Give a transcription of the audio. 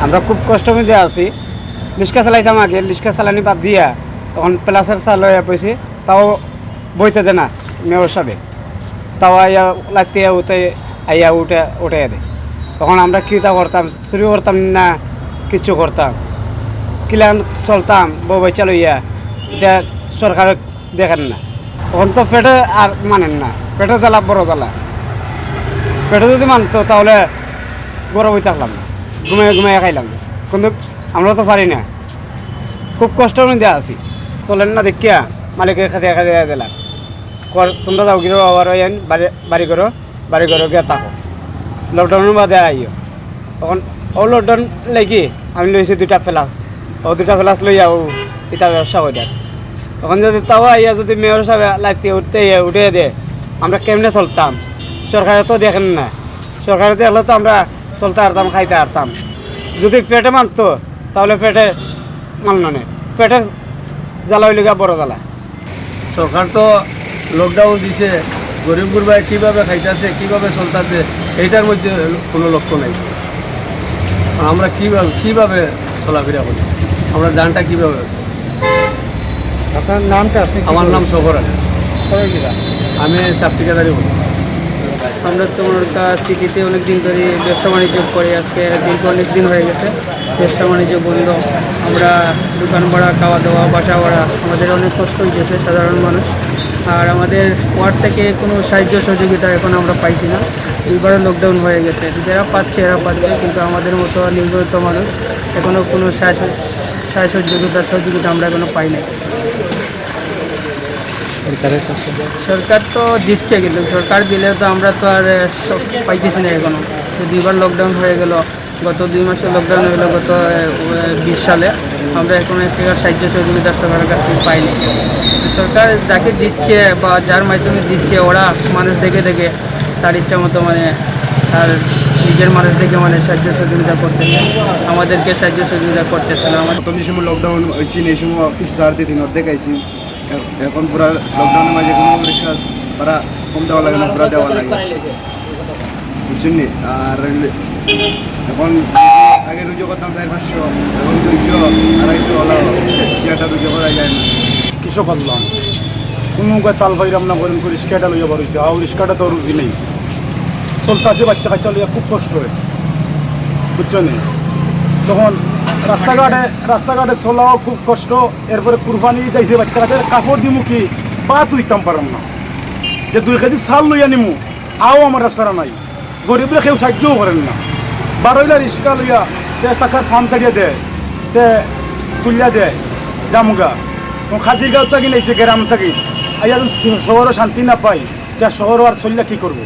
আমরা খুব কষ্ট মধ্যে আছি। রিক্সা চালাইতাম আগে, রিক্সা চালানি বাদ দিয়া তখন প্লাসের চাল হয়ে পড়ছি, তাও বইতে দে না মেয়র সাহেব, তাও আইয়া লাগতে উঠে আইয়া উঠে দেয়। তখন আমরা কীটা করতাম, চুরি করতাম না কিচ্ছু করতাম, কিলান চলতাম বউ বাচ্চা লইয়া। এটা সরকার দেখেন না, তখন তো পেটে আর মানেন না, পেটে জ্বালা বড় জ্বালা। পেটে যদি মানতো তাহলে বড় বই থাকলাম না, ঘুমিয়ে খাইলাম, কিন্তু আমরা তো পারি না, খুব কষ্টের মধ্যে আছি। চলেন না দেখিয়া মালিকের খাতে দিলাম, তোমরা যাও গিয়ে আবার বাড়ি করো গিয়ে থাকো, লকডাউনের বাদে আইও। তখন ও লকডাউন লাগি আমি লইছি 2টা ফ্লাস, ও 2টা ফ্লাস লইয়া ও ইটা ব্যবসা করে। তখন যদি তাও আইয়া যদি মেয়র সাহেব লাগতে উঠে দে, আমরা কেমনে চলতাম? সরকারে তো দেখেন না, সরকারে দেখলে তো আমরা চলতে পারতাম, খাইতে পারতাম। যদি পেটে মানতো তাহলে পেটে মানল না, পেটে জ্বালা হইলে বড় জ্বালা। সরকার তো লকডাউন দিছে, গরিব গুরবাই কীভাবে খাইতেছে কীভাবে চলতেছে এইটার মধ্যে কোনো লক্ষ্য নেই। আমরা কীভাবে চলাফেরা করি, আমরা দানটা কীভাবে? আপনার নামটা? আমার নাম সফর আলী, আমি সাব ঠিকাদারি বলি। আমরা তোমার সিটিতে অনেক দিন ধরে ব্যবসা বাণিজ্য করি, আজকে দীর্ঘ অনেক দিন হয়ে গেছে ব্যবসা বাণিজ্য বন্ধ। আমরা দোকান ভাড়া, খাওয়া দাওয়া, বাসা ভাড়া, আমাদের অনেক কষ্ট হয়েছে সাধারণ মানুষ। আর আমাদের ওয়ার্ড থেকে কোনো সাহায্য সহযোগিতা এখন আমরা পাইছি না, এইবারে লকডাউন হয়ে গেছে। যারা পাচ্ছে এরা পাচ্ছে, কিন্তু আমাদের মতো নির্গত মানুষ এখনও কোনো সহযোগিতা আমরা এখনও পাই নাই। সরকার তো দিচ্ছে, কিন্তু সরকার দিলেও তো আমরা তো আর পাইতেছি না এখনও। তো 2বার লকডাউন হয়ে গেল, গত 2 মাসে লকডাউন হয়ে গেল গত 20 সালে। আমরা এখন একটা সাহায্য সহযোগিতা সরকারের কাছ থেকে পাইনি। সরকার যাকে দিচ্ছে বা যার মাধ্যমে দিচ্ছে, ওরা মানুষ দেখে তার ইচ্ছা মতো তার নিজের মানুষ দেখে সাহায্য সহযোগিতা করতেছে, আমাদেরকে সাহায্য সহযোগিতা করতেছে না। প্রথম যে সময় লকডাউন হয়েছি এই সময় কিছু ছাড় দিয়েছি, অর্ধেক আইছি। এখন পুরা লকডাউনের মাঝে কোনো রিক্সা ভাড়া কম দেওয়া লাগে না, পুরা দেওয়া লাগে, বুঝছেন নি? আর এখন আগে রুজু করতাম 400-500, এখন 200-250 হলো, রিক্সাটা রুজু করা যায় না। কৃষক আনলাম কোনো তাল পাইলাম না, বলেন রিক্সাটা লইয়া বার হয়েছে, আর রিক্সাটা তো রুজি নেই, চলতেছে বাচ্চা কাচ্চা লইয়া খুব কষ্ট হয়, বুঝছেন? তখন রাস্তাঘাটে চলাও খুব কষ্ট। এরপরে কুরবানি যাইছে, বাচ্চা কাচ্চার কাপড় দিমু কি বা তুইতাম পারাম না, যে 2 কেজি চাল লইয়া নিমু আও আমার রাস্তাটা নাই। গরিবরা কেউ সাহায্যও করেন না, বারোইলা রিক্সা লইয়া তে চাকার ফার্ম ছাড়িয়ে দেয়, তে তুলিয়া দেয় জামুগা। তখন খাজিরগাঁও থাকি নাইছে গ্রাম থাকি, আইয়া শহরও শান্তি না পাই, তে শহর আর চললে কী করবো?